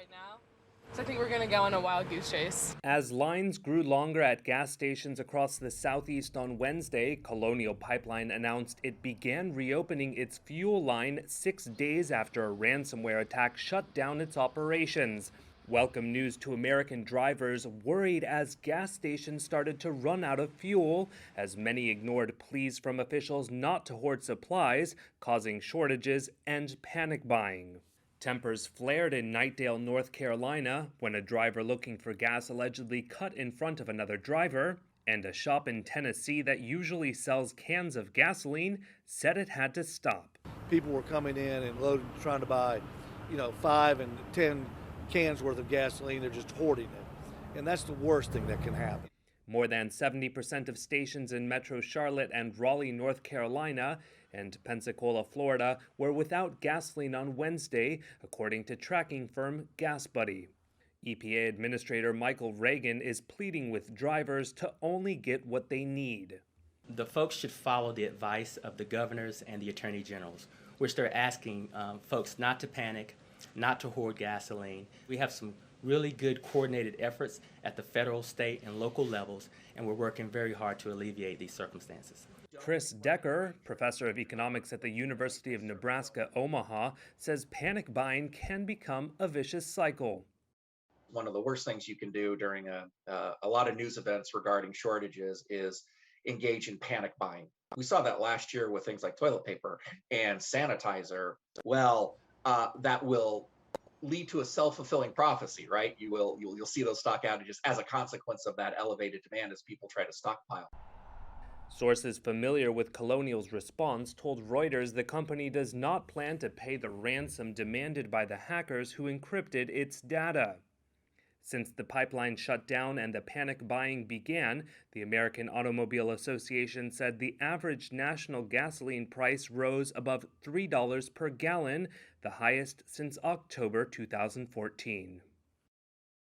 right now. So I think we're gonna go on a wild goose chase. As lines grew longer at gas stations across the southeast on Wednesday, Colonial Pipeline announced it began reopening its fuel line 6 days after a ransomware attack shut down its operations. Welcome news to American drivers worried as gas stations started to run out of fuel, as many ignored pleas from officials not to hoard supplies, causing shortages and panic buying. Tempers flared in Knightdale, North Carolina, when a driver looking for gas allegedly cut in front of another driver, and a shop in Tennessee that usually sells cans of gasoline said it had to stop. People were coming in and loading, trying to buy, 5 and 10 cans worth of gasoline. They're just hoarding it. And that's the worst thing that can happen. More than 70% of stations in Metro Charlotte and Raleigh, North Carolina, and Pensacola, Florida, were without gasoline on Wednesday, according to tracking firm GasBuddy. EPA Administrator Michael Reagan is pleading with drivers to only get what they need. The folks should follow the advice of the governors and the attorney generals, which they're asking folks not to panic, not to hoard gasoline. We have some really good coordinated efforts at the federal, state, and local levels, and we're working very hard to alleviate these circumstances. Chris Decker, professor of economics at the University of Nebraska, Omaha, says panic buying can become a vicious cycle. One of the worst things you can do during a lot of news events regarding shortages is engage in panic buying. We saw that last year with things like toilet paper and sanitizer. Well, that will lead to a self-fulfilling prophecy, right? You'll see those stock outages as a consequence of that elevated demand as people try to stockpile. Sources familiar with Colonial's response told Reuters the company does not plan to pay the ransom demanded by the hackers who encrypted its data. Since the pipeline shut down and the panic buying began, the American Automobile Association said the average national gasoline price rose above $3 per gallon, the highest since October 2014.